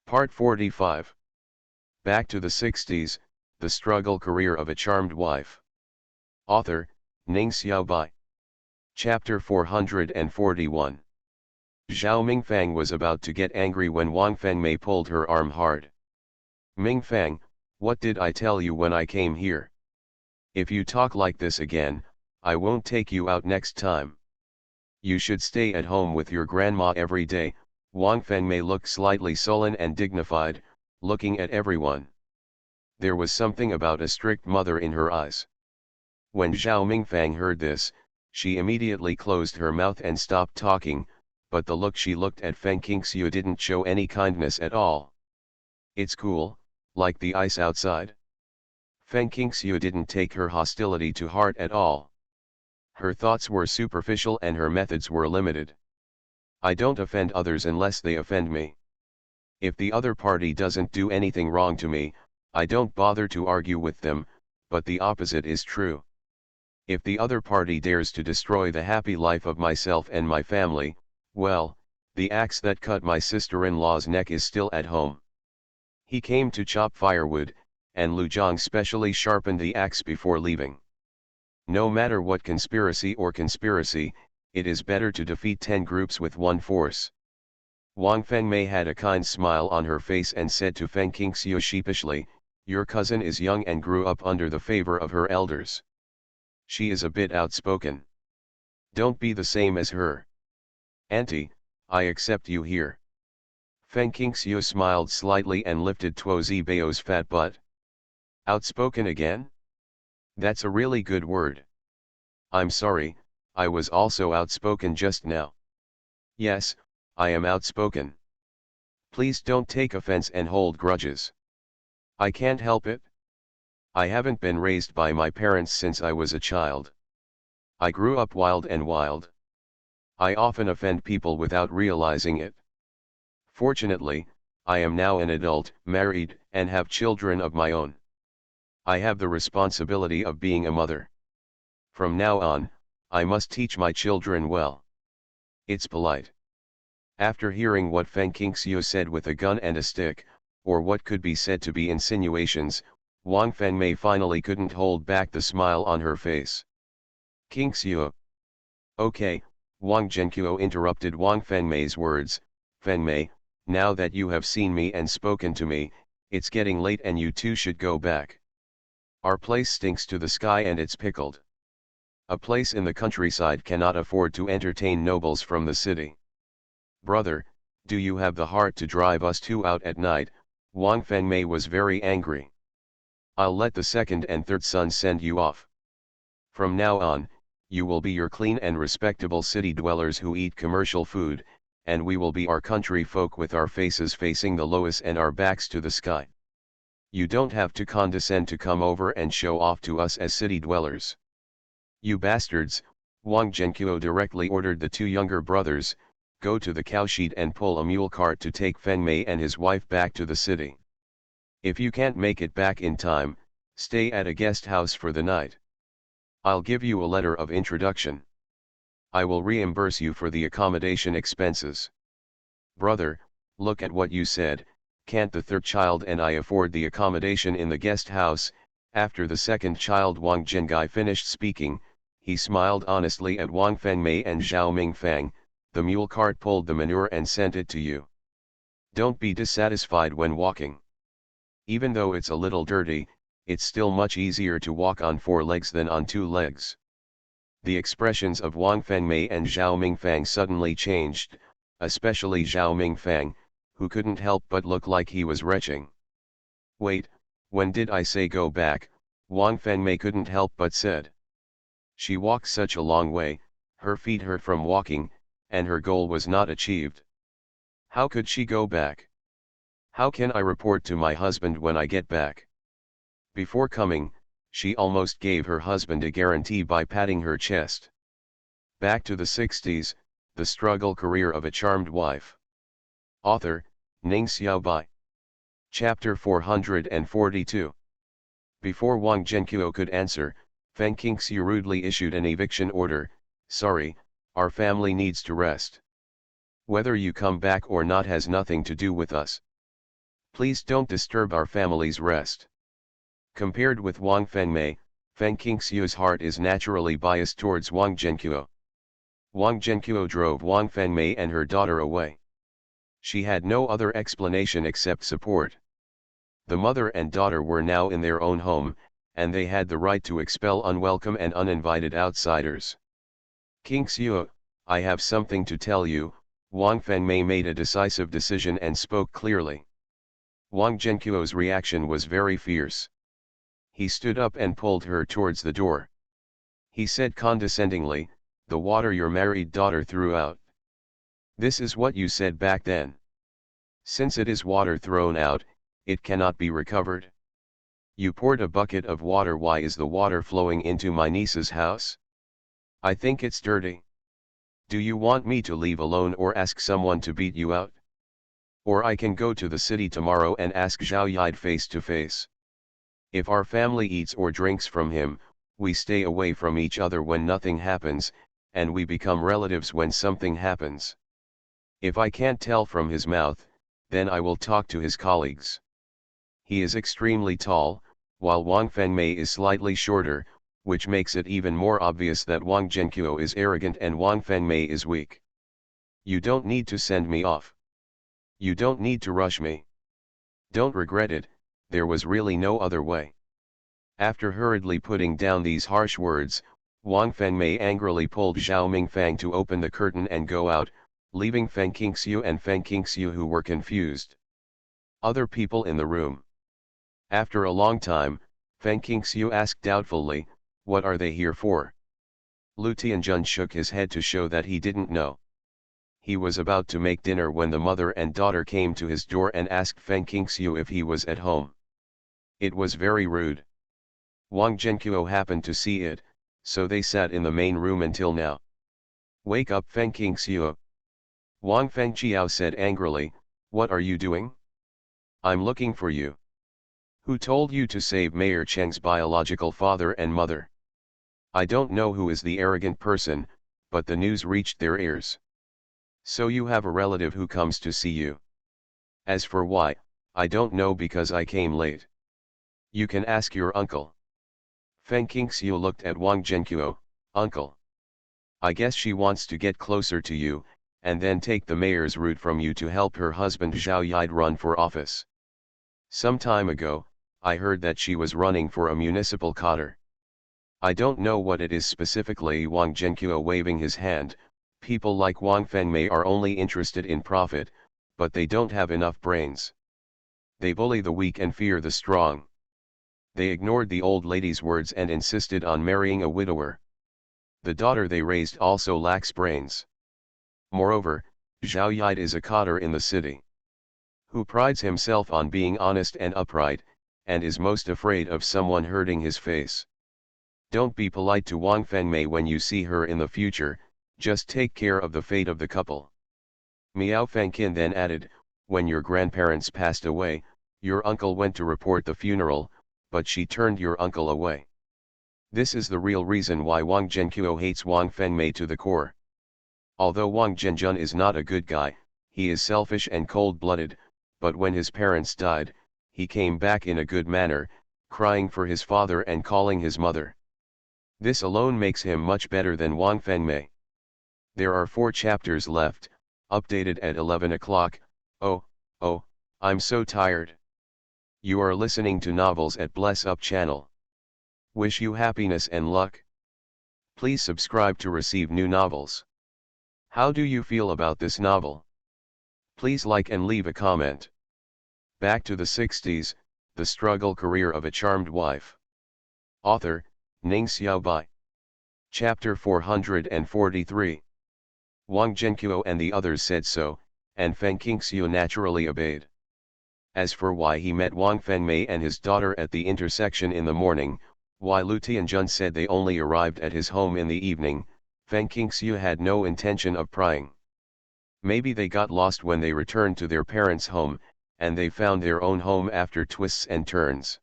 Part 45. Back to the 60s, The Struggle Career of a Charmed Wife. Author, Ning Xiaobai. Chapter 441. Zhao Mingfang was about to get angry when Wang Fengmei pulled her arm hard. Mingfang, what did I tell you when I came here? If you talk like this again, I won't take you out next time. You should stay at home with your grandma every day. Wang Fengmei looked slightly sullen and dignified, looking at everyone. There was something about a strict mother in her eyes. When Zhao Mingfang heard this, she immediately closed her mouth and stopped talking, but the look she looked at Feng Qingxiu didn't show any kindness at all. It's cool, like the ice outside. Feng Qingxiu didn't take her hostility to heart at all. Her thoughts were superficial and her methods were limited. I don't offend others unless they offend me. If the other party doesn't do anything wrong to me, I don't bother to argue with them, but the opposite is true. If the other party dares to destroy the happy life of myself and my family, well, the axe that cut my sister-in-law's neck is still at home. He came to chop firewood, and Lu Zhang specially sharpened the axe before leaving. No matter what conspiracy, it is better to defeat 10 groups with one force. Wang Fengmei had a kind smile on her face and said to Feng Qingxiu sheepishly, "Your cousin is young and grew up under the favor of her elders. She is a bit outspoken. Don't be the same as her." "Auntie, I accept you here." Feng Qingxiu smiled slightly and lifted Tuo Zibao's fat butt. "Outspoken again? That's a really good word." "I'm sorry, I was also outspoken just now." "Yes, I am outspoken. Please don't take offense and hold grudges. I can't help it. I haven't been raised by my parents since I was a child. I grew up wild and wild. I often offend people without realizing it. Fortunately, I am now an adult, married, and have children of my own. I have the responsibility of being a mother. From now on, I must teach my children well. It's polite." After hearing what Feng Qingxiu said with a gun and a stick, or what could be said to be insinuations, Wang Fengmei finally couldn't hold back the smile on her face. "Qingxiu." "Okay," Wang Zhenqiu interrupted Wang Fengmei's words. "Fengmei, now that you have seen me and spoken to me, it's getting late and you two should go back. Our place stinks to the sky and it's pickled. A place in the countryside cannot afford to entertain nobles from the city. Brother, do you have the heart to drive us two out at night?" Wang Fengmei was very angry. "I'll let the second and third son send you off. From now on, you will be your clean and respectable city dwellers who eat commercial food, and we will be our country folk with our faces facing the lotus and our backs to the sky. You don't have to condescend to come over and show off to us as city dwellers. You bastards," Wang Zhenqiu directly ordered the two younger brothers, "go to the cowshed and pull a mule cart to take Fengmei and his wife back to the city. If you can't make it back in time, stay at a guest house for the night. I'll give you a letter of introduction. I will reimburse you for the accommodation expenses." "Brother, look at what you said, can't the third child and I afford the accommodation in the guest house?" After the second child Wang Zhengai finished speaking, he smiled honestly at Wang Fengmei and Zhao Mingfang. "The mule cart pulled the manure and sent it to you. Don't be dissatisfied when walking. Even though it's a little dirty, it's still much easier to walk on 4 legs than on 2 legs." The expressions of Wang Fengmei and Zhao Mingfang suddenly changed, especially Zhao Mingfang, who couldn't help but look like he was retching. "Wait, when did I say go back?" Wang Fengmei couldn't help but said. She walked such a long way, her feet hurt from walking, and her goal was not achieved. How could she go back? "How can I report to my husband when I get back?" Before coming, she almost gave her husband a guarantee by patting her chest. Back to the 60s, The Struggle Career of a Charmed Wife. Author, Ning Xiaobai. Chapter 442. Before Wang Zhenqiu could answer, Feng Qingxiu rudely issued an eviction order. "Sorry, our family needs to rest. Whether you come back or not has nothing to do with us. Please don't disturb our family's rest. Compared with Wang Fengmei, Feng Qingxiu's heart is naturally biased towards Wang Zhenqiu. Wang Zhenqiu drove Wang Fengmei and her daughter away. She had no other explanation except support. The mother and daughter were now in their own home, and they had the right to expel unwelcome and uninvited outsiders. Qingxiu, I have something to tell you. Wang Fengmei made a decisive decision and spoke clearly. Wang Zhenqiu's reaction was very fierce. He stood up and pulled her towards the door. He said condescendingly, "The water your married daughter threw out. This is what you said back then. Since it is water thrown out, it cannot be recovered. You poured a bucket of water. Why is the water flowing into my niece's house? I think it's dirty. Do you want me to leave alone or ask someone to beat you out? Or I can go to the city tomorrow and ask Zhao Yide face to face. If our family eats or drinks from him, we stay away from each other when nothing happens, and we become relatives when something happens. If I can't tell from his mouth, then I will talk to his colleagues." He is extremely tall, while Wang Fengmei is slightly shorter, which makes it even more obvious that Wang Zhenqiu is arrogant and Wang Fengmei is weak. "You don't need to send me off. You don't need to rush me. Don't regret it, there was really no other way." After hurriedly putting down these harsh words, Wang Fengmei angrily pulled Zhao Mingfang to open the curtain and go out, leaving Feng Qingxiu and Feng Qingxiu who were confused. Other people in the room. After a long time, Feng Qingxiu asked doubtfully, "What are they here for?" Lu Tianjun shook his head to show that he didn't know. He was about to make dinner when the mother and daughter came to his door and asked Feng Qingxiu if he was at home. It was very rude. Wang Zhenqiu happened to see it, so they sat in the main room until now. "Wake up, Feng Qingxiu." Wang Fengqiao said angrily, "What are you doing? I'm looking for you. Who told you to save Mayor Cheng's biological father and mother? I don't know who is the arrogant person, but the news reached their ears. So you have a relative who comes to see you. As for why, I don't know because I came late. You can ask your uncle." Feng Qingxiu looked at Wang Zhenqiu. "Uncle. I guess she wants to get closer to you, and then take the mayor's route from you to help her husband Zhao Yide run for office. Some time ago, I heard that she was running for a municipal cadre. I don't know what it is specifically." Wang Zhenqiu waving his hand, "People like Wang Fengmei are only interested in profit, but they don't have enough brains. They bully the weak and fear the strong. They ignored the old lady's words and insisted on marrying a widower. The daughter they raised also lacks brains. Moreover, Zhao Yide is a cadre in the city, who prides himself on being honest and upright, and is most afraid of someone hurting his face. Don't be polite to Wang Fengmei when you see her in the future, just take care of the fate of the couple." Miao Fengqin then added, "When your grandparents passed away, your uncle went to report the funeral, but she turned your uncle away. This is the real reason why Wang Zhenqiu hates Wang Fengmei to the core. Although Wang Zhenjun is not a good guy, he is selfish and cold-blooded, but when his parents died, he came back in a good manner, crying for his father and calling his mother. This alone makes him much better than Wang Fengmei." There are 4 chapters left, updated at 11 o'clock. Oh, I'm so tired. You are listening to Novels at Bless Up channel. Wish you happiness and luck. Please subscribe to receive new novels. How do you feel about this novel? Please like and leave a comment. Back to the 60s, The Struggle Career of a Charmed Wife. Author, Ning Xiaobai. Chapter 443. Wang Zhenqiu and the others said so, and Feng Qingxiu naturally obeyed. As for why he met Wang Fengmei and his daughter at the intersection in the morning, why Lu Tianjun said they only arrived at his home in the evening, Feng Qingxiu had no intention of prying. Maybe they got lost when they returned to their parents' home, and they found their own home after twists and turns.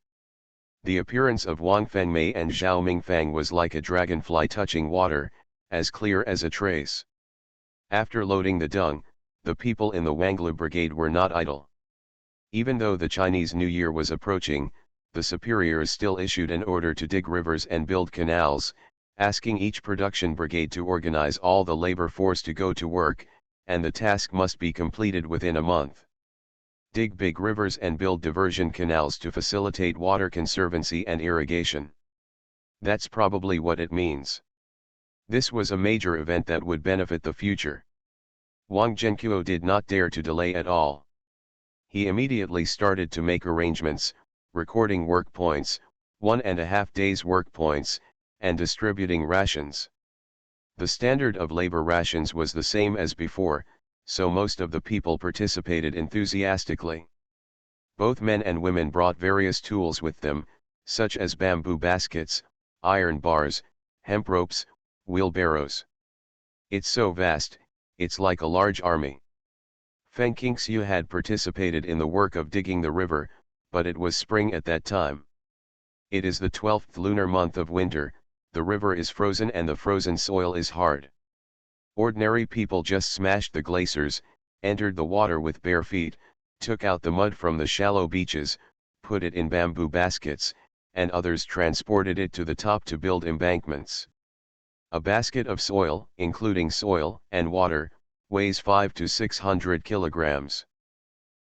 The appearance of Wang Fengmei and Zhao Mingfang was like a dragonfly touching water, as clear as a trace. After loading the dung, the people in the Wanglu brigade were not idle. Even though the Chinese New Year was approaching, the superiors still issued an order to dig rivers and build canals, asking each production brigade to organize all the labor force to go to work, and the task must be completed within a month. Dig big rivers and build diversion canals to facilitate water conservancy and irrigation. That's probably what it means. This was a major event that would benefit the future. Wang Zhenqiu did not dare to delay at all. He immediately started to make arrangements, recording work points, 1.5 days work points, and distributing rations. The standard of labor rations was the same as before, so most of the people participated enthusiastically. Both men and women brought various tools with them, such as bamboo baskets, iron bars, hemp ropes, wheelbarrows. It's so vast, it's like a large army. Feng Qingxiu had participated in the work of digging the river, but it was spring at that time. It is the 12th lunar month of winter, the river is frozen and the frozen soil is hard. Ordinary people just smashed the glaciers, entered the water with bare feet, took out the mud from the shallow beaches, put it in bamboo baskets, and others transported it to the top to build embankments. A basket of soil, including soil and water, weighs 500 to 600 kilograms.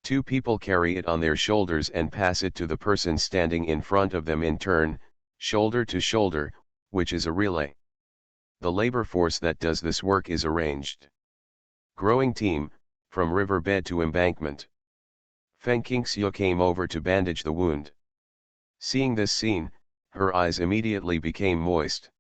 Two people carry it on their shoulders and pass it to the person standing in front of them in turn, shoulder to shoulder, which is a relay. The labor force that does this work is arranged. Growing team, from riverbed to embankment. Feng Qingxiu came over to bandage the wound. Seeing this scene, her eyes immediately became moist.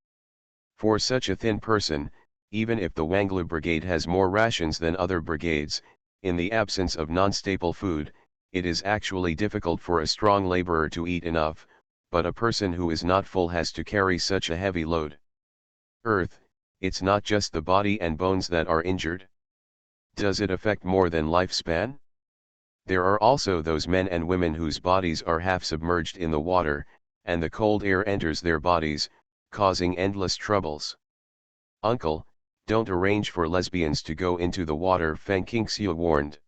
For such a thin person, even if the Wanglu Brigade has more rations than other brigades, in the absence of non-staple food, it is actually difficult for a strong laborer to eat enough, but a person who is not full has to carry such a heavy load. Earth, it's not just the body and bones that are injured. Does it affect more than lifespan? There are also those men and women whose bodies are half submerged in the water, and the cold air enters their bodies, causing endless troubles. Uncle, don't arrange for lesbians to go into the water, Feng Qingxiu warned.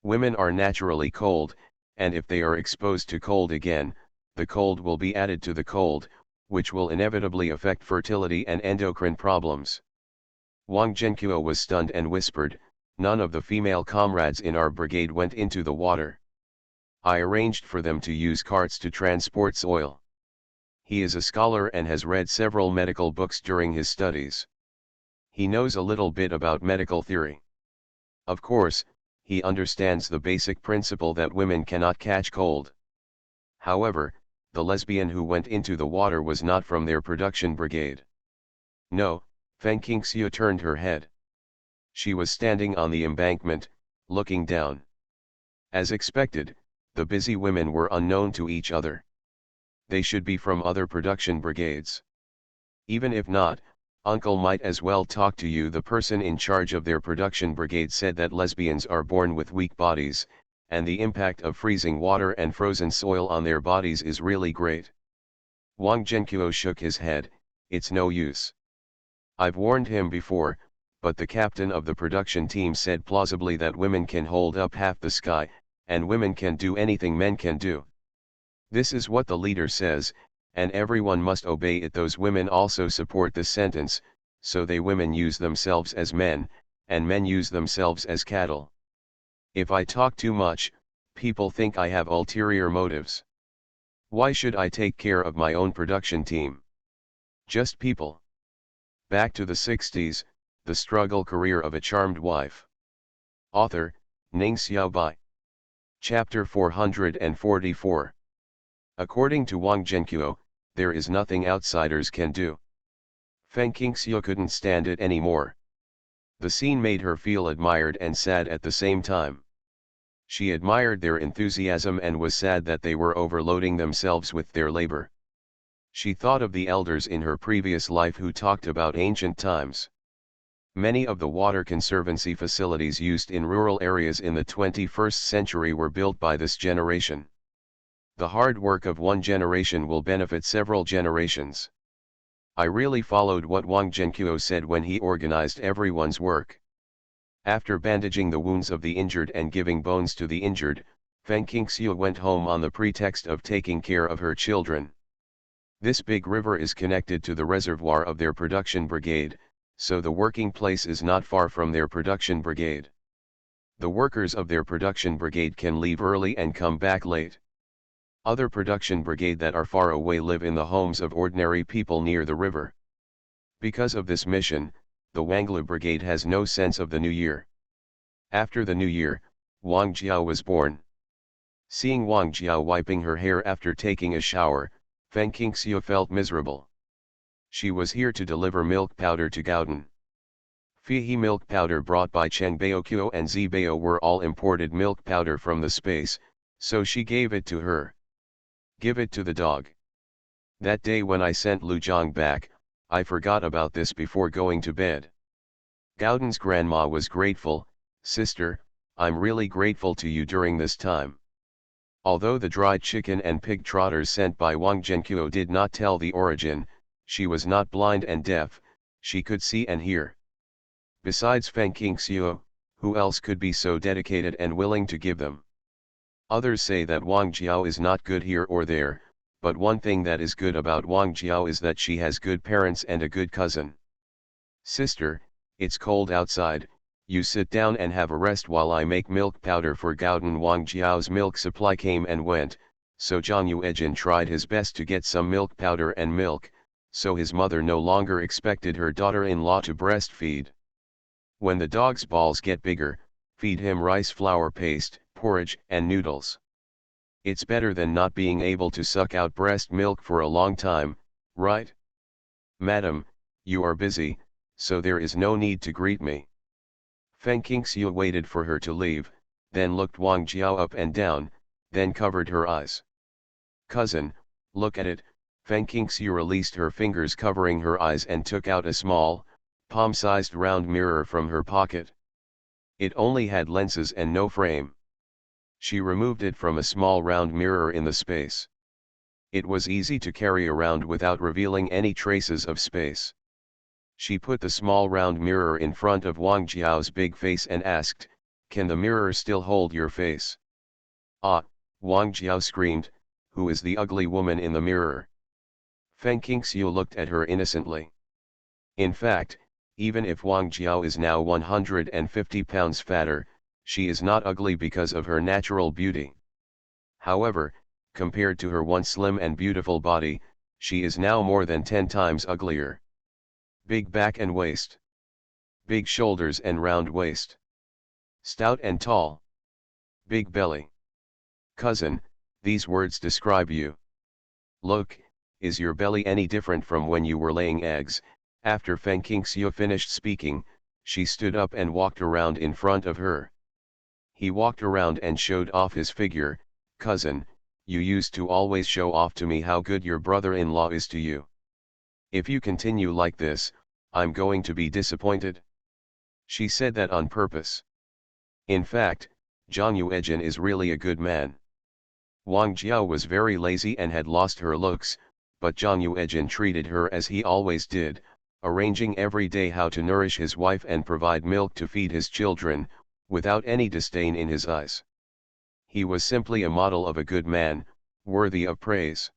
Women are naturally cold, and if they are exposed to cold again, the cold will be added to the cold, which will inevitably affect fertility and endocrine problems. Wang Zhenqiu was stunned and whispered, "None of the female comrades in our brigade went into the water. I arranged for them to use carts to transport soil." He is a scholar and has read several medical books during his studies. He knows a little bit about medical theory. Of course, he understands the basic principle that women cannot catch cold. However, the lesbian who went into the water was not from their production brigade. No, Feng Qingxiu turned her head. She was standing on the embankment, looking down. As expected, the busy women were unknown to each other. They should be from other production brigades. Even if not, Uncle might as well talk to you. The person in charge of their production brigade said that lesbians are born with weak bodies, and the impact of freezing water and frozen soil on their bodies is really great. Wang Zhenqiu shook his head, "It's no use. I've warned him before, but the captain of the production team said plausibly that women can hold up half the sky, and women can do anything men can do. This is what the leader says, and everyone must obey it. Those women also support this sentence, so they women use themselves as men, and men use themselves as cattle. If I talk too much, people think I have ulterior motives. Why should I take care of my own production team? Just people." Back to the 60s, the struggle career of a charmed wife. Author, Ning Xiaobai. Chapter 444. According to Wang Zhenqiu, there is nothing outsiders can do. Feng Qingxiu couldn't stand it anymore. The scene made her feel admired and sad at the same time. She admired their enthusiasm and was sad that they were overloading themselves with their labor. She thought of the elders in her previous life who talked about ancient times. Many of the water conservancy facilities used in rural areas in the 21st century were built by this generation. The hard work of one generation will benefit several generations. I really followed what Wang Zhenqiu said when he organized everyone's work. After bandaging the wounds of the injured and giving bones to the injured, Feng Qingxiu went home on the pretext of taking care of her children. This big river is connected to the reservoir of their production brigade, so the working place is not far from their production brigade. The workers of their production brigade can leave early and come back late. Other production brigade that are far away live in the homes of ordinary people near the river. Because of this mission, the Wanglu brigade has no sense of the new year. After the new year, Wang Jiao was born. Seeing Wang Jiao wiping her hair after taking a shower, Feng Qingxiu felt miserable. She was here to deliver milk powder to Gaodan. Fihi milk powder brought by Cheng Baoqiu and Zibao were all imported milk powder from the space, so she gave it to her. Give it to the dog. That day when I sent Lu Zhang back, I forgot about this before going to bed. Gaodan's grandma was grateful. Sister, I'm really grateful to you during this time. Although the dried chicken and pig trotters sent by Wang Zhenqiu did not tell the origin, she was not blind and deaf, she could see and hear. Besides Feng Qingxiu, who else could be so dedicated and willing to give them? Others say that Wang Jiao is not good here or there, but one thing that is good about Wang Jiao is that she has good parents and a good cousin. Sister, it's cold outside, you sit down and have a rest while I make milk powder for Gaodan. Wang Jiao's milk supply came and went, so Zhang Yuejin tried his best to get some milk powder and milk, so his mother no longer expected her daughter-in-law to breastfeed. When the dog's balls get bigger, feed him rice flour paste, porridge and noodles. It's better than not being able to suck out breast milk for a long time, right? Madam, you are busy, so there is no need to greet me. Feng Qingxiu waited for her to leave, then looked Wang Jiao up and down, then covered her eyes. Cousin, look at it. Feng Qingxiu released her fingers covering her eyes and took out a small, palm-sized round mirror from her pocket. It only had lenses and no frame. She removed it from a small round mirror in the space. It was easy to carry around without revealing any traces of space. She put the small round mirror in front of Wang Jiao's big face and asked, "Can the mirror still hold your face?" "Ah," Wang Jiao screamed, "who is the ugly woman in the mirror?" Feng Qingxiu looked at her innocently. In fact, even if Wang Jiao is now 150 pounds fatter, she is not ugly because of her natural beauty. However, compared to her once slim and beautiful body, she is now more than 10 times uglier. Big back and waist. Big shoulders and round waist. Stout and tall. Big belly. Cousin, these words describe you. Look, is your belly any different from when you were laying eggs? After Feng Qingxiu finished speaking, she stood up and walked around in front of her. He walked around and showed off his figure. Cousin, you used to always show off to me how good your brother-in-law is to you. If you continue like this, I'm going to be disappointed. She said that on purpose. In fact, Zhang Yuejin is really a good man. Wang Jiao was very lazy and had lost her looks, but Zhang Yuejin treated her as he always did, arranging every day how to nourish his wife and provide milk to feed his children, without any disdain in his eyes. He was simply a model of a good man, worthy of praise.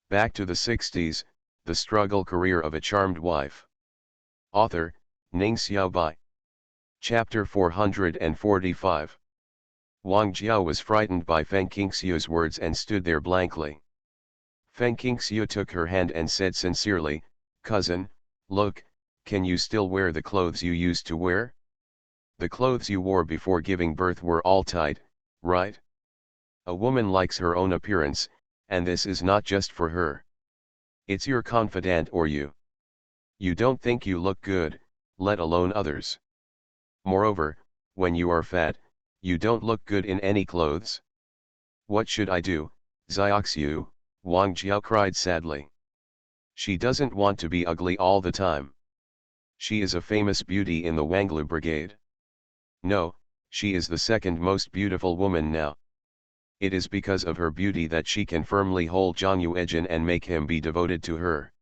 Back to the 60s, the struggle career of a charmed wife. Author, Ning Xiaobai. Chapter 445. Wang Jiao was frightened by Feng Qingxiu's words and stood there blankly. Feng Qingxiu took her hand and said sincerely, "Cousin, look, can you still wear the clothes you used to wear? The clothes you wore before giving birth were all tight, right? A woman likes her own appearance, and this is not just for her. It's your confidant or you. You don't think you look good, let alone others. Moreover, when you are fat, you don't look good in any clothes. What should I do, Xiaoxiu?" Wang Jiao cried sadly. She doesn't want to be ugly all the time. She is a famous beauty in the Wanglu brigade. No, she is the second most beautiful woman now. It is because of her beauty that she can firmly hold Zhang Yuejin and make him be devoted to her.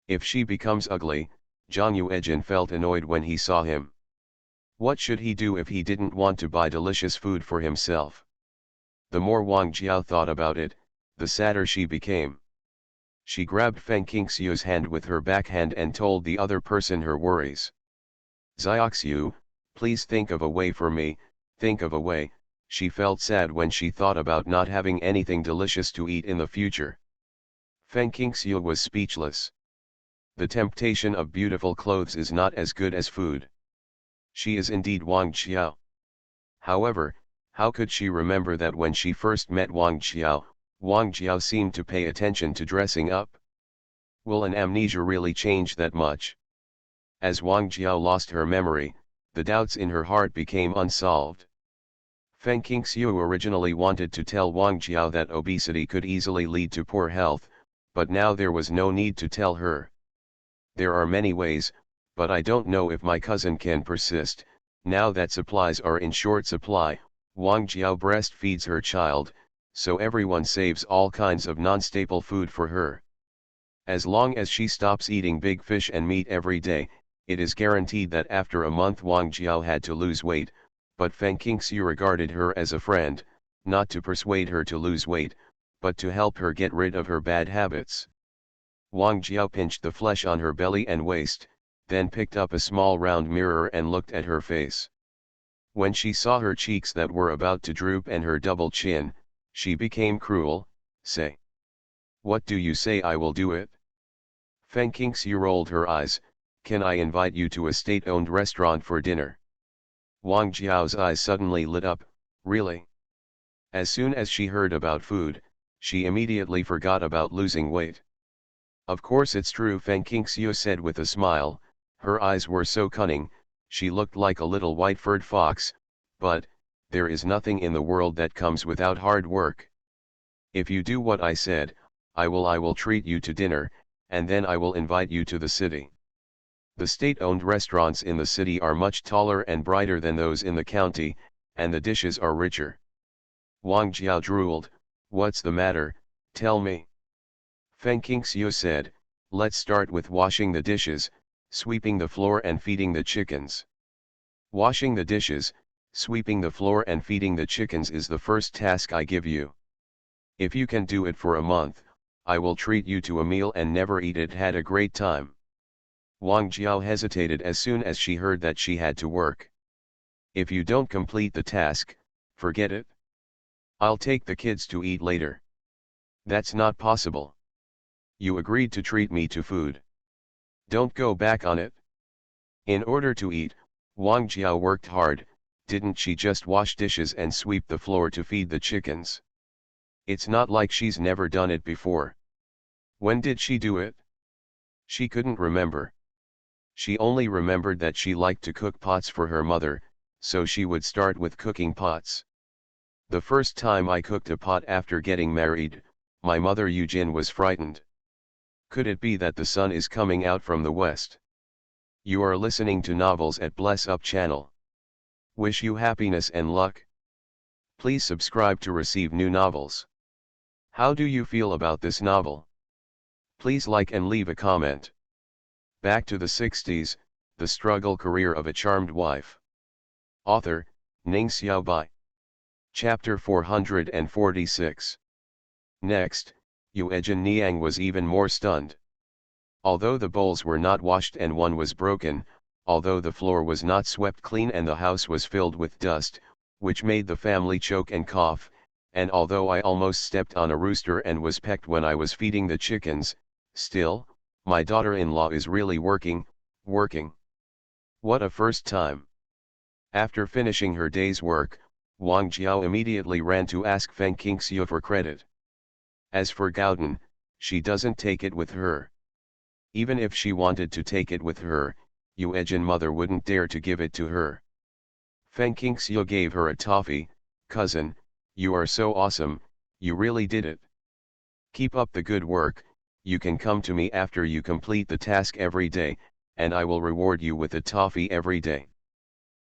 If she becomes ugly, Zhang Yuejin felt annoyed when he saw him. What should he do if he didn't want to buy delicious food for himself? The more Wang Jiao thought about it, the sadder she became. She grabbed Feng Qingxiu's hand with her backhand and told the other person her worries. Xiaoxiu, please think of a way for me, think of a way. She felt sad when she thought about not having anything delicious to eat in the future. Feng Qingxiu was speechless. The temptation of beautiful clothes is not as good as food. She is indeed Wang Qiao. However, how could she remember that when she first met Wang Qiao seemed to pay attention to dressing up? Will an amnesia really change that much? As Wang Jiao lost her memory, the doubts in her heart became unsolved. Feng Qingxiu originally wanted to tell Wang Jiao that obesity could easily lead to poor health, but now there was no need to tell her. There are many ways, but I don't know if my cousin can persist. Now that supplies are in short supply, Wang Jiao breastfeeds her child, so everyone saves all kinds of non-staple food for her. As long as she stops eating big fish and meat every day, it is guaranteed that after a month Wang Jiao had to lose weight, but Feng Qingxiu regarded her as a friend, not to persuade her to lose weight, but to help her get rid of her bad habits. Wang Jiao pinched the flesh on her belly and waist, then picked up a small round mirror and looked at her face. When she saw her cheeks that were about to droop and her double chin, she became cruel. Say. What do you say? I will do it. Feng Qingxiu rolled her eyes. Can I invite you to a state-owned restaurant for dinner? Wang Jiao's eyes suddenly lit up. Really? As soon as she heard about food, she immediately forgot about losing weight. Of course it's true, Feng Qingxiu said with a smile. Her eyes were so cunning, she looked like a little white-furred fox, but, there is nothing in the world that comes without hard work. If you do what I said, I will treat you to dinner, and then I will invite you to the city. The state-owned restaurants in the city are much taller and brighter than those in the county, and the dishes are richer. Wang Jiao drooled. What's the matter, tell me. Feng Qingxiu said, let's start with washing the dishes, sweeping the floor and feeding the chickens. Washing the dishes, sweeping the floor and feeding the chickens is the first task I give you. If you can do it for a month, I will treat you to a meal and never eat it. Had a great time. Wang Jiao hesitated as soon as she heard that she had to work. If you don't complete the task, forget it. I'll take the kids to eat later. That's not possible. You agreed to treat me to food. Don't go back on it. In order to eat, Wang Jiao worked hard. Didn't she just wash dishes and sweep the floor to feed the chickens? It's not like she's never done it before. When did she do it? She couldn't remember. She only remembered that she liked to cook pots for her mother, so she would start with cooking pots. The first time I cooked a pot after getting married, my mother Eugene was frightened. Could it be that the sun is coming out from the west? You are listening to Novels at Bless Up channel. Wish you happiness and luck. Please subscribe to receive new novels. How do you feel about this novel? Please like and leave a comment. Back to the 60s, The Struggle Career of a Charmed Wife. Author, Ning Xiaobai. Chapter 446. Next, Yuejin Niang was even more stunned. Although the bowls were not washed and one was broken, although the floor was not swept clean and the house was filled with dust, which made the family choke and cough, and although I almost stepped on a rooster and was pecked when I was feeding the chickens, still, my daughter-in-law is really working. What a first time. After finishing her day's work, Wang Jiao immediately ran to ask Feng Qingxiu for credit. As for Gaodan, she doesn't take it with her. Even if she wanted to take it with her, Yuejin mother wouldn't dare to give it to her. Feng Qingxiu gave her a toffee. Cousin, you are so awesome, you really did it. Keep up the good work. You can come to me after you complete the task every day, and I will reward you with a toffee every day.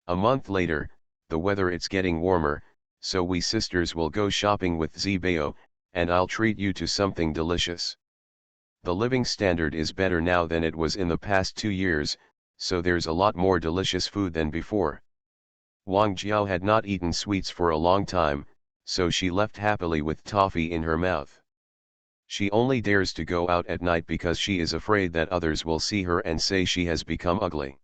A month later, the weather it's getting warmer, so we sisters will go shopping with Zibao, and I'll treat you to something delicious. The living standard is better now than it was in the past 2 years, so there's a lot more delicious food than before. Wang Jiao had not eaten sweets for a long time, so she left happily with toffee in her mouth. She only dares to go out at night because she is afraid that others will see her and say she has become ugly.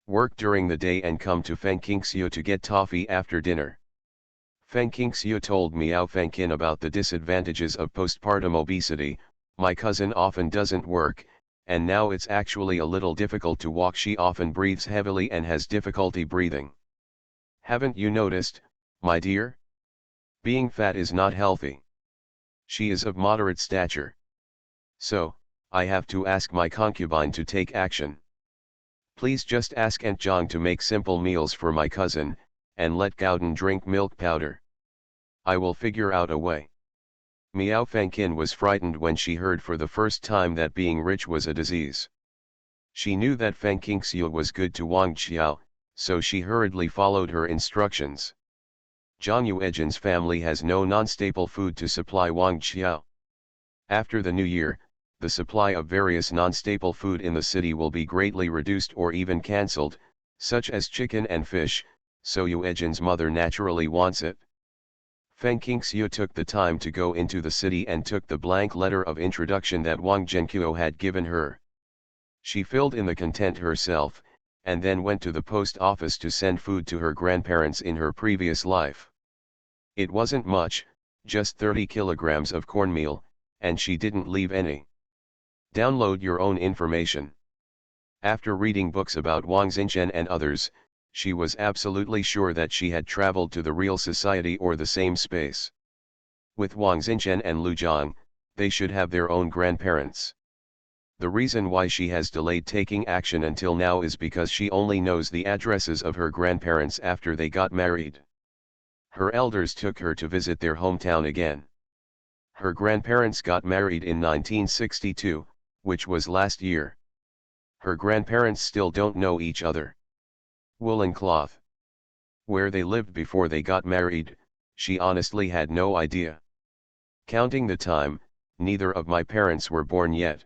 Work during the day and come to Feng Qingxiu to get toffee after dinner. Feng Qingxiu told Miao Fengqin about the disadvantages of postpartum obesity. My cousin often doesn't work, and now it's actually a little difficult to walk. She often breathes heavily and has difficulty breathing. Haven't you noticed, my dear? Being fat is not healthy. She is of moderate stature. So, I have to ask my concubine to take action. Please just ask Aunt Zhang to make simple meals for my cousin, and let Gauden drink milk powder. I will figure out a way. Miao Fengqin was frightened when she heard for the first time that being rich was a disease. She knew that Feng Qingxiu was good to Wang Qiao, so she hurriedly followed her instructions. Zhang Yuejin's family has no non-staple food to supply Wang Qiao. After the new year, the supply of various non-staple food in the city will be greatly reduced or even cancelled, such as chicken and fish, so Yuejin's mother naturally wants it. Feng Qingxiu took the time to go into the city and took the blank letter of introduction that Wang Zhenqiu had given her. She filled in the content herself, and then went to the post office to send food to her grandparents in her previous life. It wasn't much, just 30 kilograms of cornmeal, and she didn't leave any. Download your own information. After reading books about Wang Xinchen and others, she was absolutely sure that she had traveled to the real society or the same space. With Wang Xinchen and Lu Zhang, they should have their own grandparents. The reason why she has delayed taking action until now is because she only knows the addresses of her grandparents after they got married. Her elders took her to visit their hometown again. Her grandparents got married in 1962, which was last year. Her grandparents still don't know each other. Woolen cloth. Where they lived before they got married, she honestly had no idea. Counting the time, neither of my parents were born yet.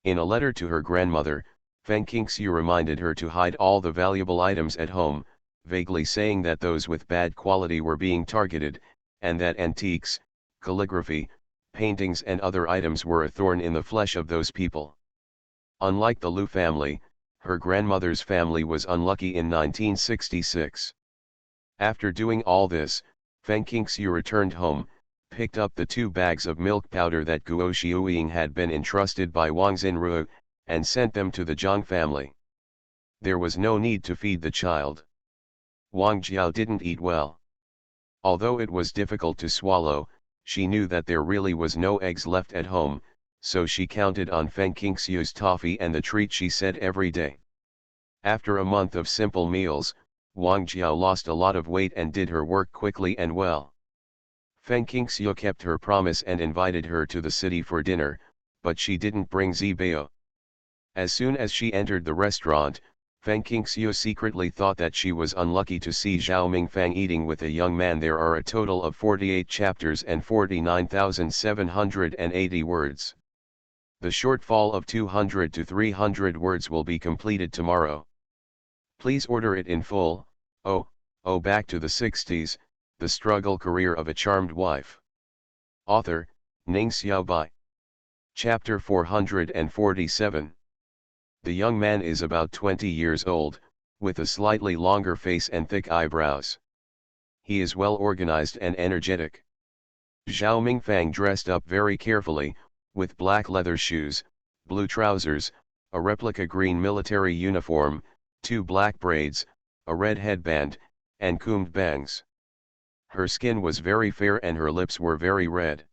In a letter to her grandmother, Feng Qingxiu reminded her to hide all the valuable items at home, vaguely saying that those with bad quality were being targeted, and that antiques, calligraphy, paintings and other items were a thorn in the flesh of those people. Unlike the Lu family, her grandmother's family was unlucky in 1966. After doing all this, Feng Qingxiu returned home, picked up the 2 bags of milk powder that Guo Xiuying had been entrusted by Wang Xinru, and sent them to the Zhang family. There was no need to feed the child. Wang Jiao didn't eat well. Although it was difficult to swallow, she knew that there really was no eggs left at home, so she counted on Feng Qingxiu's toffee and the treat she said every day. After a month of simple meals, Wang Jiao lost a lot of weight and did her work quickly and well. Feng Qingxiu kept her promise and invited her to the city for dinner, but she didn't bring Zibao. As soon as she entered the restaurant, Feng Qingxiu secretly thought that she was unlucky to see Zhao Mingfang eating with a young man. There are a total of 48 chapters and 49,780 words. The shortfall of 200 to 300 words will be completed tomorrow. Please order it in full. Oh, back to the 60s, the struggle career of a charmed wife. Author, Ning Xiaobai. Chapter 447. The young man is about 20 years old, with a slightly longer face and thick eyebrows. He is well organized and energetic. Zhao Mingfang dressed up very carefully, with black leather shoes, blue trousers, a replica green military uniform, 2 black braids, a red headband, and combed bangs. Her skin was very fair and her lips were very red.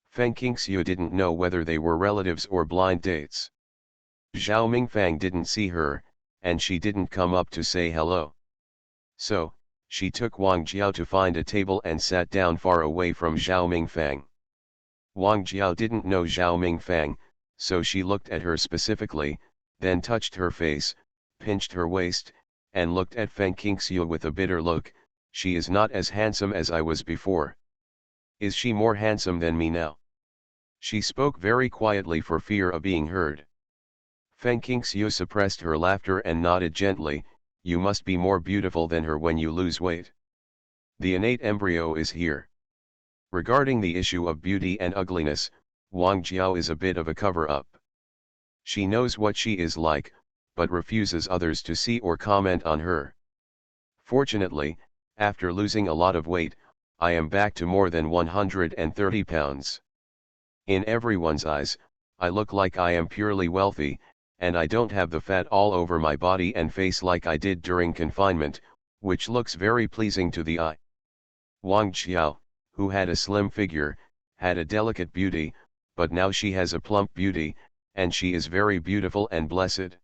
Feng Qingxiu didn't know whether they were relatives or blind dates. Zhao Mingfang didn't see her, and she didn't come up to say hello. So, she took Wang Jiao to find a table and sat down far away from Zhao Mingfang. Wang Jiao didn't know Zhao Mingfang, so she looked at her specifically, then touched her face, pinched her waist, and looked at Feng Qingxiu with a bitter look. She is not as handsome as I was before. Is she more handsome than me now? She spoke very quietly for fear of being heard. Feng Qingxiu suppressed her laughter and nodded gently. You must be more beautiful than her when you lose weight. The innate embryo is here. Regarding the issue of beauty and ugliness, Wang Jiao is a bit of a cover-up. She knows what she is like, but refuses others to see or comment on her. Fortunately, after losing a lot of weight, I am back to more than 130 pounds. In everyone's eyes, I look like I am purely wealthy, and I don't have the fat all over my body and face like I did during confinement, which looks very pleasing to the eye. Wang Xiao, who had a slim figure, had a delicate beauty, but now she has a plump beauty, and she is very beautiful and blessed.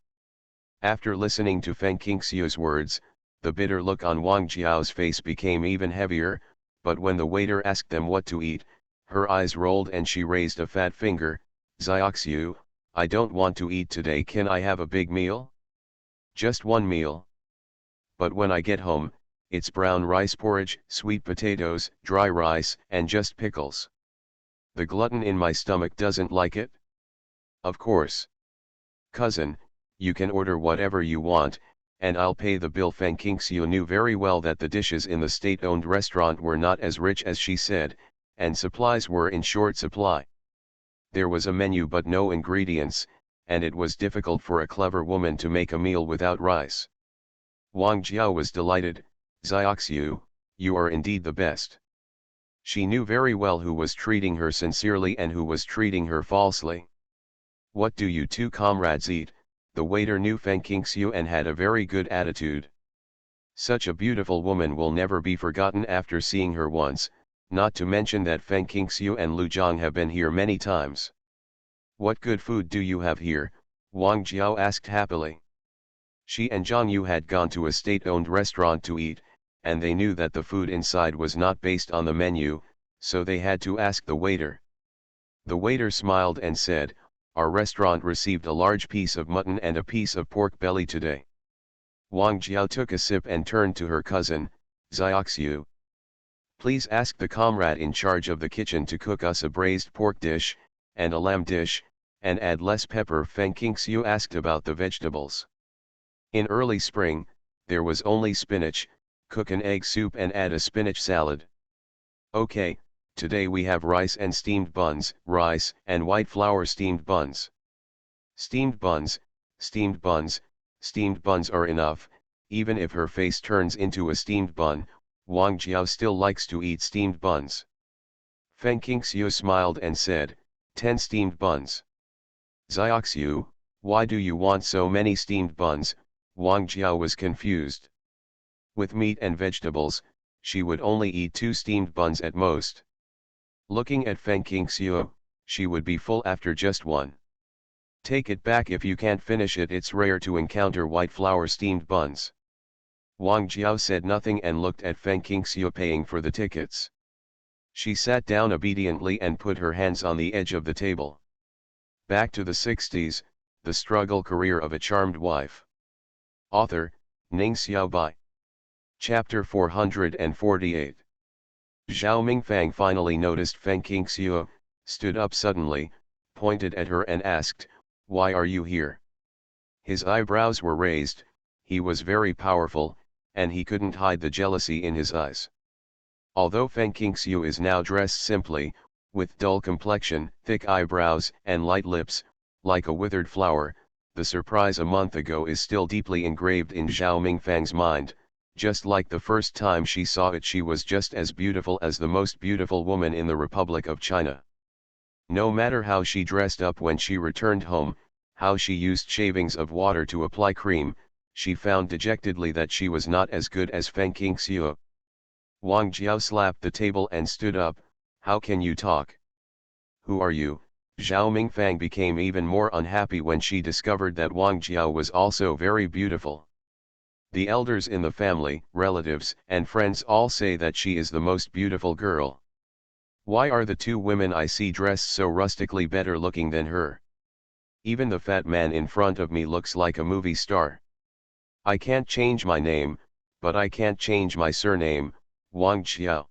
After listening to Feng Qingxiu's words, the bitter look on Wang Jiao's face became even heavier, but when the waiter asked them what to eat, her eyes rolled and she raised a fat finger. Xiaoxiu, I don't want to eat today, can I have a big meal? Just one meal. But when I get home, it's brown rice porridge, sweet potatoes, dry rice, and just pickles. The glutton in my stomach doesn't like it. Of course. Cousin, you can order whatever you want, and I'll pay the bill. Feng Qingxiu knew very well that the dishes in the state-owned restaurant were not as rich as she said, and supplies were in short supply. There was a menu but no ingredients, and it was difficult for a clever woman to make a meal without rice. Wang Jiao was delighted. Xiaoxiu, you are indeed the best. She knew very well who was treating her sincerely and who was treating her falsely. What do you two comrades eat? The waiter knew Feng Qingxiu and had a very good attitude. Such a beautiful woman will never be forgotten after seeing her once, not to mention that Feng Qingxiu and Lu Zhang have been here many times. What good food do you have here? Wang Jiao asked happily. She and Zhang Yu had gone to a state-owned restaurant to eat, and they knew that the food inside was not based on the menu, so they had to ask the waiter. The waiter smiled and said, our restaurant received a large piece of mutton and a piece of pork belly today. Wang Jiao took a sip and turned to her cousin, Xiaoxiu. Please ask the comrade in charge of the kitchen to cook us a braised pork dish, and a lamb dish, and add less pepper. Feng Qingxiu asked about the vegetables. In early spring, there was only spinach. Cook an egg soup and add a spinach salad. Okay, today we have rice and steamed buns, rice and white flour steamed buns. Steamed buns, steamed buns, steamed buns are enough. Even if her face turns into a steamed bun, Wang Jiao still likes to eat steamed buns. Feng Qingxiu smiled and said, 10 steamed buns. Xiaoxiu, why do you want so many steamed buns? Wang Jiao was confused. With meat and vegetables, she would only eat 2 steamed buns at most. Looking at Feng Qingxiu, she would be full after just one. Take it back if you can't finish it. It's rare to encounter white flour steamed buns. Wang Jiao said nothing and looked at Feng Qingxiu paying for the tickets. She sat down obediently and put her hands on the edge of the table. Back to the 60s, the struggle career of a charmed wife. Author, Ning Xiaobai. Chapter 448. Zhao Mingfang finally noticed Feng Qingxiu, stood up suddenly, pointed at her and asked, why are you here? His eyebrows were raised, he was very powerful, and he couldn't hide the jealousy in his eyes. Although Feng Qingxiu is now dressed simply, with dull complexion, thick eyebrows, and light lips, like a withered flower, the surprise a month ago is still deeply engraved in Zhao Mingfang's mind. Just like the first time she saw it, she was just as beautiful as the most beautiful woman in the Republic of China. No matter how she dressed up when she returned home, how she used shavings of water to apply cream, she found dejectedly that she was not as good as Feng Qingxiu. Wang Jiao slapped the table and stood up. How can you talk? Who are you? Zhao Mingfang became even more unhappy when she discovered that Wang Jiao was also very beautiful. The elders in the family, relatives, and friends all say that she is the most beautiful girl. Why are the 2 women I see dressed so rustically better looking than her? Even the fat man in front of me looks like a movie star. I can't change my name, but I can't change my surname, Wang Xiao.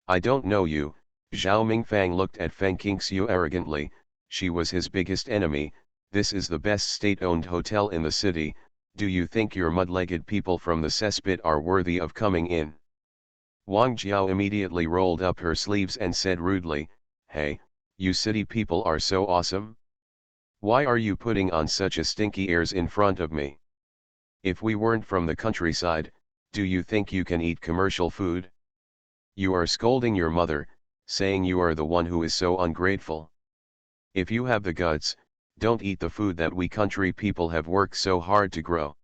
I don't know you. Zhao Mingfang looked at Feng Qingxiu arrogantly. She was his biggest enemy. This is the best state-owned hotel in the city. Do you think your mud-legged people from the cesspit are worthy of coming in? Wang Jiao immediately rolled up her sleeves and said rudely, "Hey, you city people are so awesome? Why are you putting on such a stinky airs in front of me? If we weren't from the countryside, do you think you can eat commercial food? You are scolding your mother, saying you are the one who is so ungrateful. If you have the guts, don't eat the food that we country people have worked so hard to grow.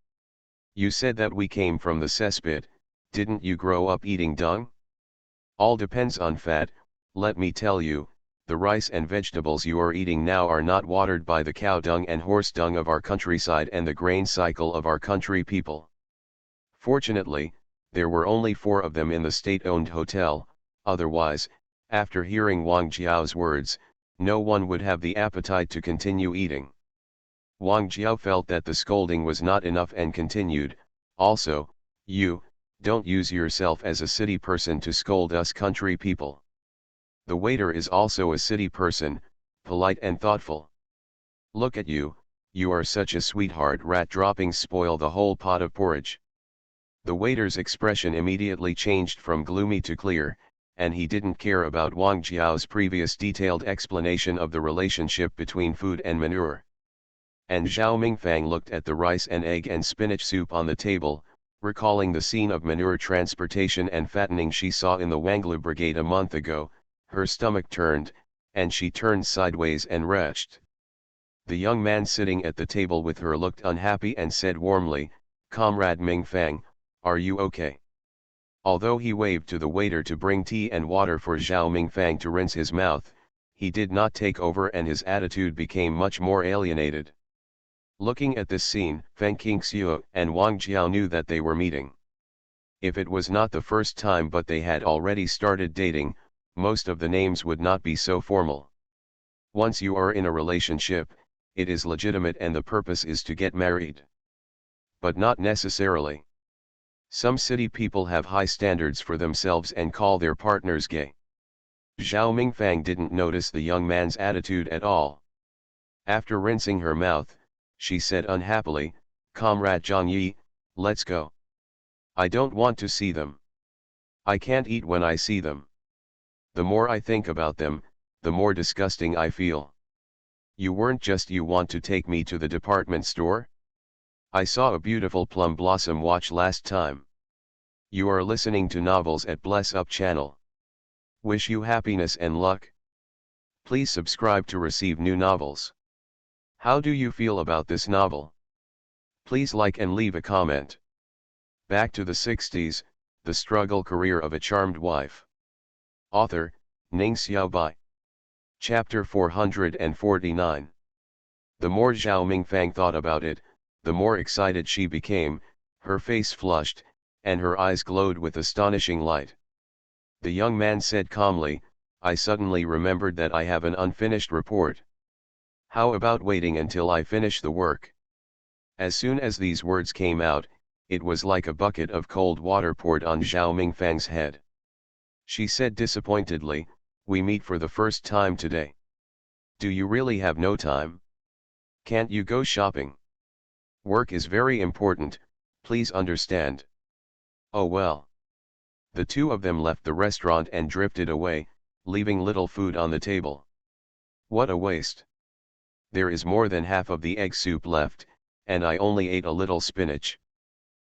You said that we came from the cesspit, didn't you grow up eating dung? All depends on fat. Let me tell you, the rice and vegetables you are eating now are not watered by the cow dung and horse dung of our countryside and the grain cycle of our country people." Fortunately, there were only 4 of them in the state-owned hotel, otherwise, after hearing Wang Jiao's words, no one would have the appetite to continue eating. Wang Jiao felt that the scolding was not enough and continued, "Also, you, don't use yourself as a city person to scold us country people. The waiter is also a city person, polite and thoughtful. Look at you, you are such a sweetheart, rat droppings spoil the whole pot of porridge." The waiter's expression immediately changed from gloomy to clear, and he didn't care about Wang Jiao's previous detailed explanation of the relationship between food and manure. And Zhao Mingfang looked at the rice and egg and spinach soup on the table, recalling the scene of manure transportation and fattening she saw in the Wanglu Brigade a month ago. Her stomach turned, and she turned sideways and retched. The young man sitting at the table with her looked unhappy and said warmly, "Comrade Mingfang, are you okay?" Although he waved to the waiter to bring tea and water for Zhao Mingfang to rinse his mouth, he did not take over and his attitude became much more alienated. Looking at this scene, Feng Qingxiu and Wang Jiao knew that they were meeting. If it was not the first time but they had already started dating, most of the names would not be so formal. Once you are in a relationship, it is legitimate and the purpose is to get married. But not necessarily. Some city people have high standards for themselves and call their partners gay. Zhao Mingfang didn't notice the young man's attitude at all. After rinsing her mouth, she said unhappily, "Comrade Zhang Yi, let's go. I don't want to see them. I can't eat when I see them. The more I think about them, the more disgusting I feel. You want to take me to the department store? I saw a beautiful plum blossom watch last time. You are listening to novels at Bless Up channel. Wish you happiness and luck. Please subscribe to receive new novels. How do you feel about this novel? Please like and leave a comment." Back to the 60s, The Struggle Career of a Charmed Wife. Author, Ning Xiaobai. Chapter 449. The more Zhao Mingfang thought about it, the more excited she became, her face flushed, and her eyes glowed with astonishing light. The young man said calmly, "I suddenly remembered that I have an unfinished report. How about waiting until I finish the work?" As soon as these words came out, it was like a bucket of cold water poured on Zhao Mingfang's head. She said disappointedly, "We meet for the first time today. Do you really have no time? Can't you go shopping? Work is very important, please understand." "Oh well." The 2 of them left the restaurant and drifted away, leaving little food on the table. "What a waste. There is more than half of the egg soup left, and I only ate a little spinach.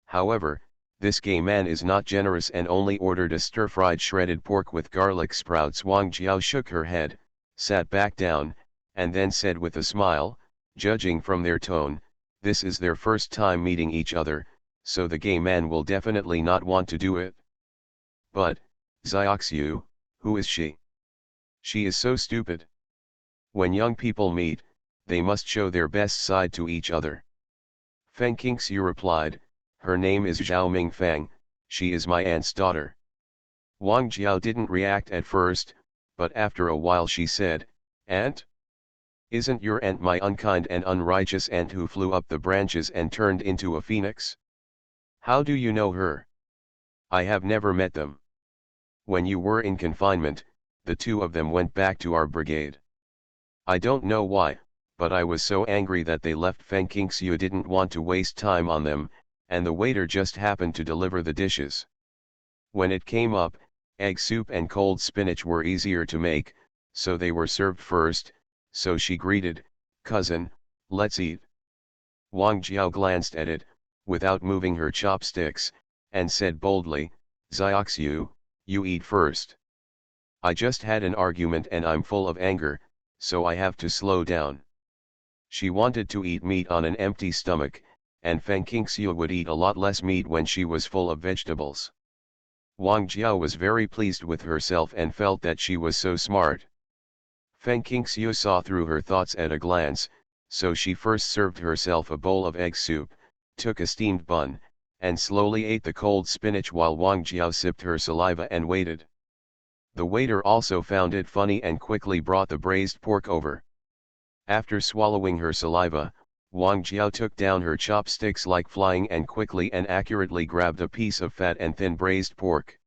However, this gay man is not generous and only ordered a stir-fried shredded pork with garlic sprouts." Wang Jiao shook her head, sat back down, and then said with a smile, "Judging from their tone, this is their first time meeting each other, so the gay man will definitely not want to do it. But, Xiaoxiu, who is she? She is so stupid. When young people meet, they must show their best side to each other." Feng Qingxiu replied, "Her name is Zhao Mingfang, she is my aunt's daughter." Wang Jiao didn't react at first, but after a while she said, "Aunt? Isn't your aunt my unkind and unrighteous aunt who flew up the branches and turned into a phoenix? How do you know her? I have never met them. When you were in confinement, the 2 of them went back to our brigade. I don't know why, but I was so angry that they left." Feng Qingxiu didn't want to waste time on them, and the waiter just happened to deliver the dishes. When it came up, egg soup and cold spinach were easier to make, so they were served first, so she greeted, "Cousin, let's eat." Wang Jiao glanced at it, without moving her chopsticks, and said boldly, "Xiaoxiu, you eat first. I just had an argument and I'm full of anger, so I have to slow down." She wanted to eat meat on an empty stomach, and Feng Qingxiu would eat a lot less meat when she was full of vegetables. Wang Jiao was very pleased with herself and felt that she was so smart. Feng Qingxiu saw through her thoughts at a glance, so she first served herself a bowl of egg soup, took a steamed bun, and slowly ate the cold spinach while Wang Jiao sipped her saliva and waited. The waiter also found it funny and quickly brought the braised pork over. After swallowing her saliva, Wang Jiao took down her chopsticks like flying and quickly and accurately grabbed a piece of fat and thin braised pork.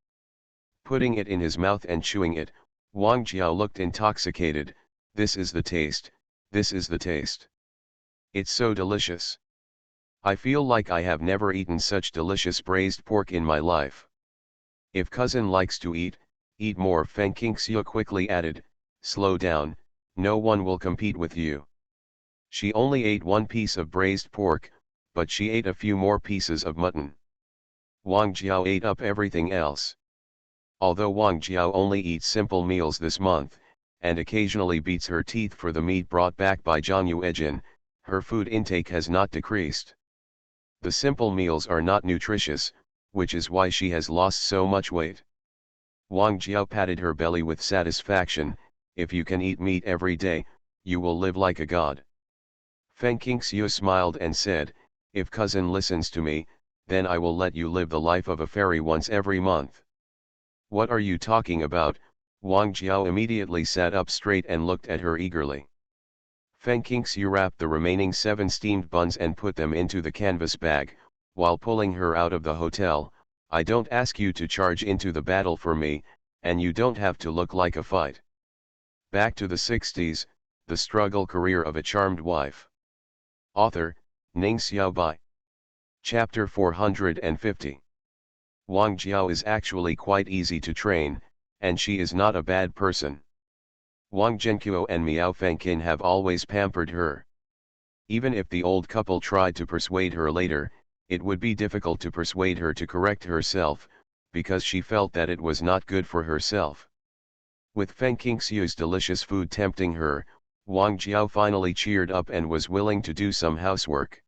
Putting it in his mouth and chewing it, Wang Jiao looked intoxicated. "This is the taste, this is the taste. It's so delicious. I feel like I have never eaten such delicious braised pork in my life. If cousin likes to eat, eat more." Feng Qingxiu quickly added, "Slow down, no one will compete with you." She only ate one piece of braised pork, but she ate a few more pieces of mutton. Wang Jiao ate up everything else. Although Wang Jiao only eats simple meals this month, and occasionally beats her teeth for the meat brought back by Zhang Yuejin, her food intake has not decreased. The simple meals are not nutritious, which is why she has lost so much weight. Wang Jiao patted her belly with satisfaction. "If you can eat meat every day, you will live like a god." Feng Qingxiu smiled and said, "If cousin listens to me, then I will let you live the life of a fairy once every month." "What are you talking about?" Wang Jiao immediately sat up straight and looked at her eagerly. Feng Qingxiu wrapped the remaining 7 steamed buns and put them into the canvas bag, while pulling her out of the hotel. "I don't ask you to charge into the battle for me, and you don't have to look like a fight." Back to the 60s, the struggle career of a charmed wife. Author, Ning Xiaobai. Chapter 450. Wang Jiao is actually quite easy to train, and she is not a bad person. Wang Zhenqiu and Miao Fengqin have always pampered her. Even if the old couple tried to persuade her later, it would be difficult to persuade her to correct herself, because she felt that it was not good for herself. With Feng Qingxiu's delicious food tempting her, Wang Jiao finally cheered up and was willing to do some housework.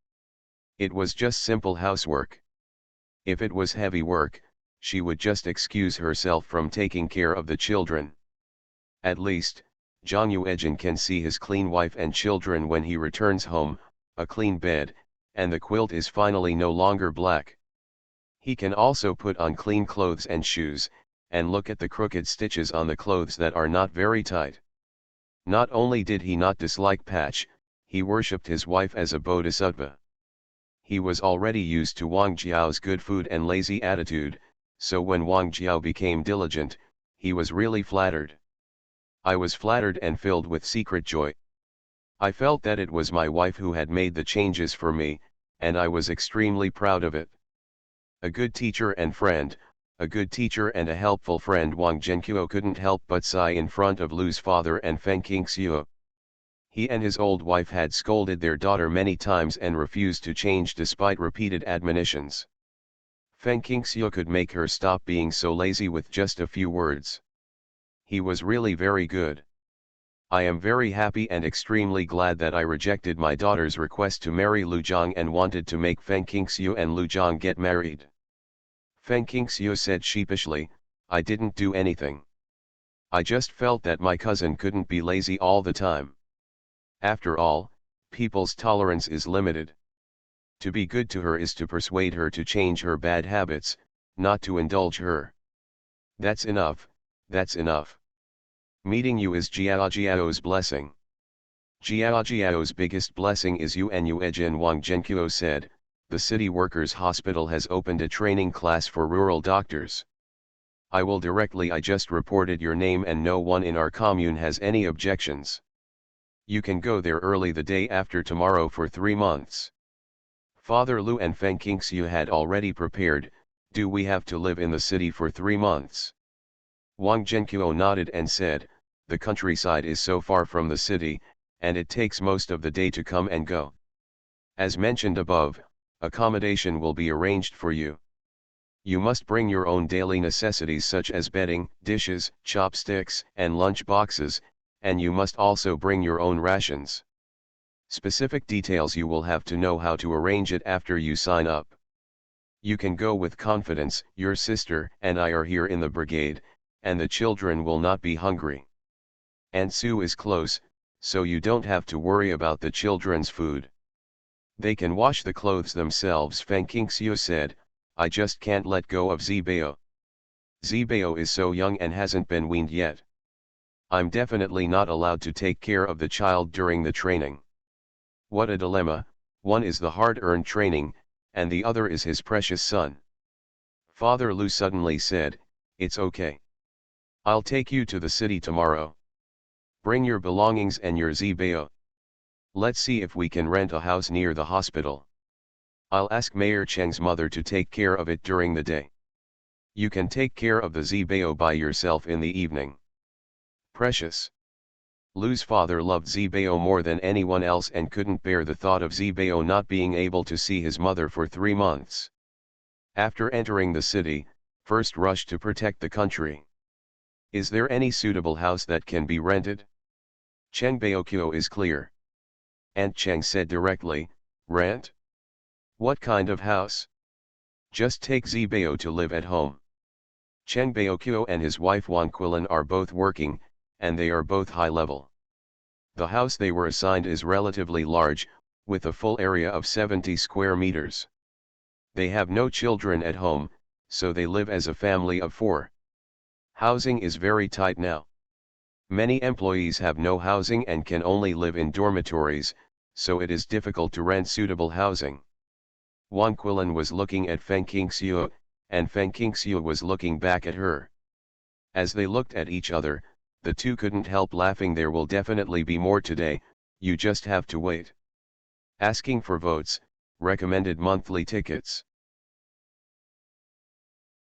It was just simple housework. If it was heavy work, she would just excuse herself from taking care of the children. At least, Zhang Yuejin can see his clean wife and children when he returns home, a clean bed, and the quilt is finally no longer black. He can also put on clean clothes and shoes, and look at the crooked stitches on the clothes that are not very tight. Not only did he not dislike Patch, he worshipped his wife as a bodhisattva. He was already used to Wang Jiao's good food and lazy attitude, so when Wang Jiao became diligent, he was really flattered. I was flattered and filled with secret joy. I felt that it was my wife who had made the changes for me, and I was extremely proud of it. A good teacher and friend, a good teacher and a helpful friend. Wang Zhenqiu couldn't help but sigh in front of Lu's father and Feng Qingxiu. He and his old wife had scolded their daughter many times and refused to change despite repeated admonitions. Feng Qingxiu could make her stop being so lazy with just a few words. He was really very good. I am very happy and extremely glad that I rejected my daughter's request to marry Lu Zhang and wanted to make Feng Qingxiu and Lu Zhang get married. Feng Qingxiu said sheepishly, "I didn't do anything. I just felt that my cousin couldn't be lazy all the time. After all, people's tolerance is limited. To be good to her is to persuade her to change her bad habits, not to indulge her. That's enough, that's enough. Meeting you is Jiao's blessing. Jiao's biggest blessing is you and Yuejin." Wang Zhenqiu said, "The city workers' hospital has opened a training class for rural doctors. I will directly. I just reported your name and no one in our commune has any objections. You can go there early the day after tomorrow for 3 months." Father Lu and Feng Qingxiu had already prepared, Do we have to live in the city for 3 months? Wang Zhenqiu nodded and said, the countryside is so far from the city, and it takes most of the day to come and go. As mentioned above, accommodation will be arranged for you. You must bring your own daily necessities such as bedding, dishes, chopsticks, and lunch boxes, and you must also bring your own rations. Specific details you will have to know how to arrange it after you sign up. You can go with confidence, your sister and I are here in the brigade, and the children will not be hungry. And Su is close, so you don't have to worry about the children's food. They can wash the clothes themselves, Feng Qingxiu said. I just can't let go of Zibao. Zibao is so young and hasn't been weaned yet. I'm definitely not allowed to take care of the child during the training. What a dilemma, one is the hard-earned training, and the other is his precious son. Father Lu suddenly said, it's okay. I'll take you to the city tomorrow. Bring your belongings and your Zibao. Let's see if we can rent a house near the hospital. I'll ask Mayor Cheng's mother to take care of it during the day. You can take care of the Zibao by yourself in the evening. Precious. Lu's father loved Zibao more than anyone else and couldn't bear the thought of Zibao not being able to see his mother for 3 months. After entering the city, first rush to protect the country. Is there any suitable house that can be rented? Cheng Baoqiu is clear. Aunt Cheng said directly, rent? What kind of house? Just take Zibao to live at home. Cheng Baoqiu and his wife Wang Quilin are both working, and they are both high level. The house they were assigned is relatively large, with a full area of 70 square meters. They have no children at home, so they live as a family of 4. Housing is very tight now. Many employees have no housing and can only live in dormitories, so it is difficult to rent suitable housing. Wang Quilin was looking at Feng Qingxiu, and Feng Qingxiu was looking back at her. As they looked at each other, the two couldn't help laughing. There will definitely be more today, you just have to wait. Asking for votes, recommended monthly tickets.